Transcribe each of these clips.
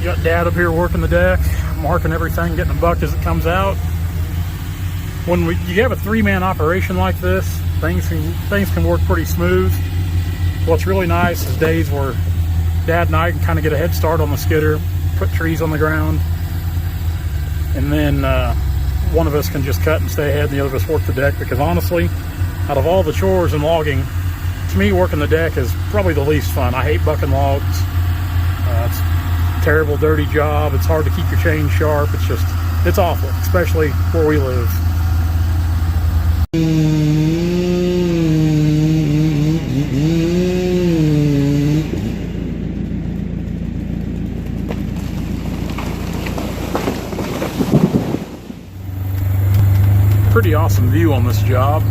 Got Dad up here working the deck, marking everything, getting the buck as it comes out. When you have a 3-man operation like this, things can work pretty smooth. What's really nice is days where Dad and I can kind of get a head start on the skidder, put trees on the ground, and then one of us can just cut and stay ahead and the other of us work the deck, because honestly, out of all the chores in logging, to me working the deck is probably the least fun. I hate bucking logs. It's a terrible, dirty job. It's hard to keep your chain sharp. It's awful, especially where we live. Pretty awesome view on this job.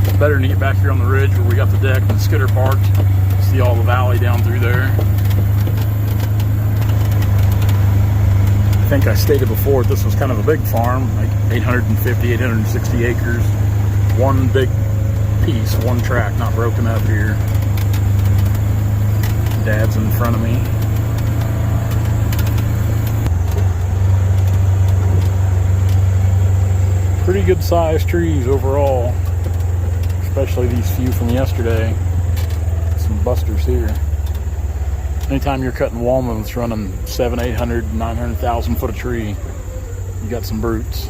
It's better to get back here on the ridge where we got the deck and the skidder parked. See all the valley down through there. I think I stated before this was kind of a big farm, like 850, 860 acres. One big piece, one track, not broken up here. Dad's in front of me. Pretty good sized trees overall, especially these few from yesterday. Some busters here. Anytime you're cutting walnuts running 700, 800, 900,000 foot of tree, you got some brutes.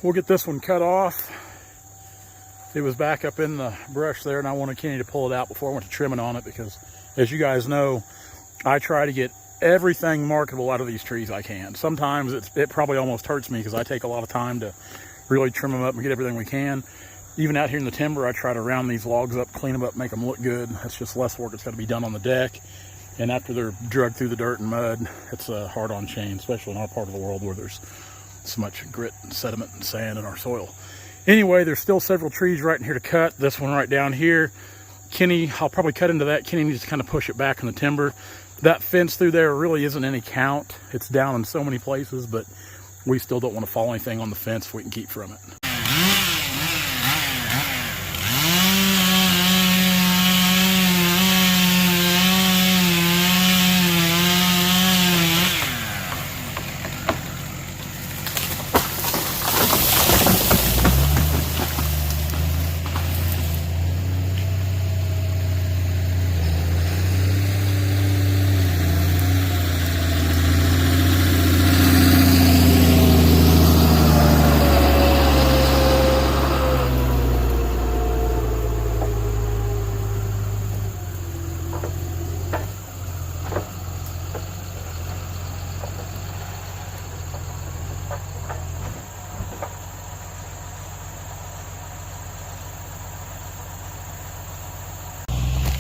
we'll get this one cut off. It was back up in the brush there, and I wanted Kenny to pull it out before I went to trimming on it, because as you guys know, I try to get everything marketable out of these trees I can. Sometimes it probably almost hurts me because I take a lot of time to really trim them up and get everything we can. Even out here in the timber, I try to round these logs up, clean them up, make them look good. That's just less work that's got to be done on the deck. And after they're dragged through the dirt and mud, it's a hard-on chain, especially in our part of the world where there's so much grit and sediment and sand in our soil. Anyway, there's still several trees right in here to cut. This one right down here. Kenny, I'll probably cut into that. Kenny needs to kind of push it back in the timber. That fence through there really isn't any count. It's down in so many places, but we still don't want to fall anything on the fence if we can keep from it.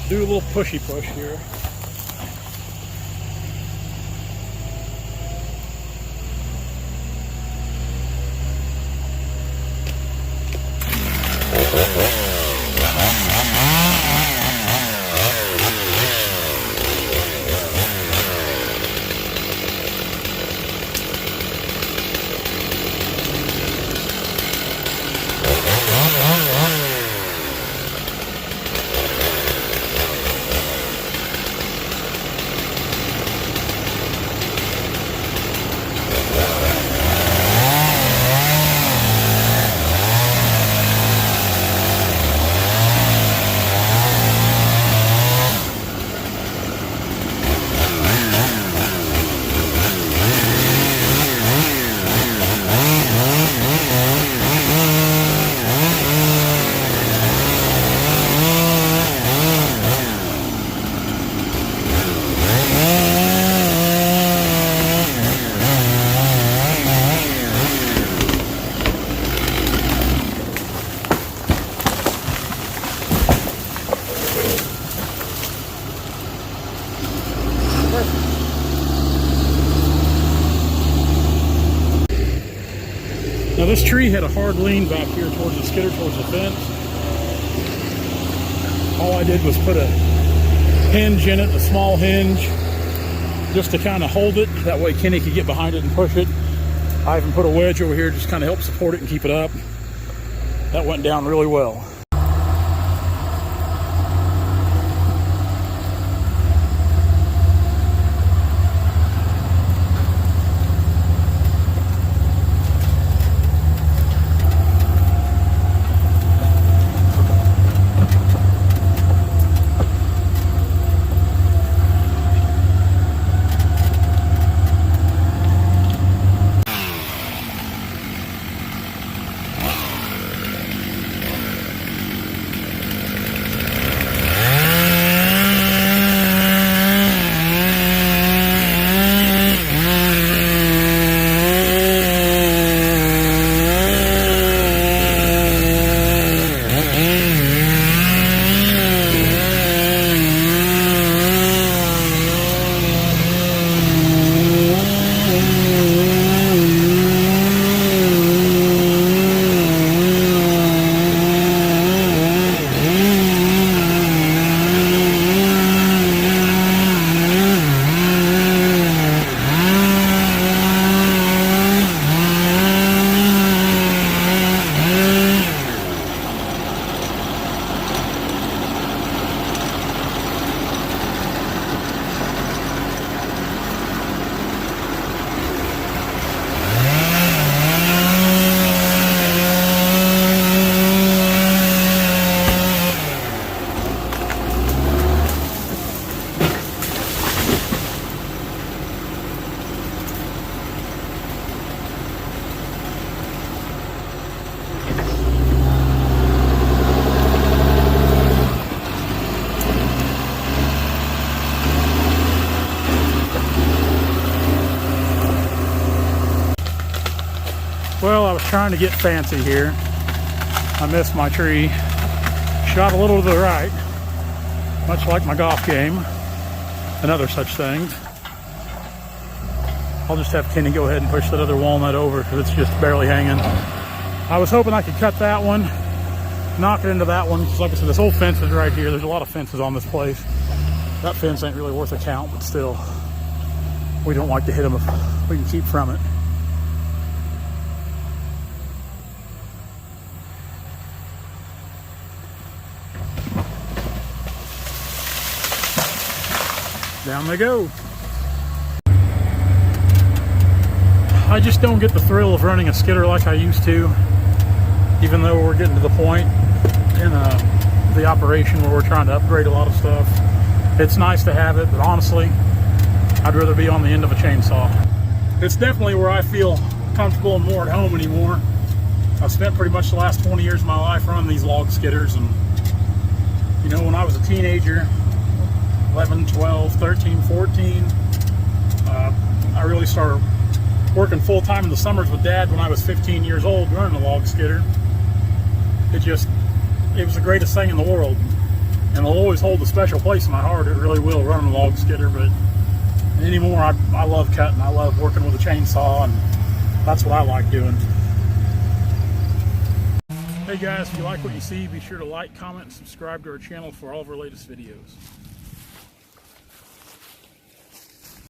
Do a little pushy push here. Now this tree had a hard lean back here towards the skidder, towards the fence. All I did was put a hinge in it, a small hinge, just to kind of hold it. That way Kenny could get behind it and push it. I even put a wedge over here just kind of help support it and keep it up. That went down really well. Well, I was trying to get fancy here. I missed my tree. Shot a little to the right, much like my golf game and other such things. I'll just have Kenny go ahead and push that other walnut over because it's just barely hanging. I was hoping I could cut that one, knock it into that one, because like I said, this old fence is right here. There's a lot of fences on this place. That fence ain't really worth a count, but still, we don't like to hit them if we can keep from it. Down they go. I just don't get the thrill of running a skidder like I used to, even though we're getting to the point in the operation where we're trying to upgrade a lot of stuff. It's nice to have it, but honestly, I'd rather be on the end of a chainsaw. It's definitely where I feel comfortable and more at home anymore. I've spent pretty much the last 20 years of my life running these log skidders, and you know, when I was a teenager, 11, 12, 13, 14, I really started working full-time in the summers with Dad when I was 15 years old running a log skidder. It was the greatest thing in the world, and it'll always hold a special place in my heart. It really will, running a log skidder. But anymore, I love cutting. I love working with a chainsaw, and that's what I like doing. Hey guys, if you like what you see, be sure to like, comment, and subscribe to our channel for all of our latest videos.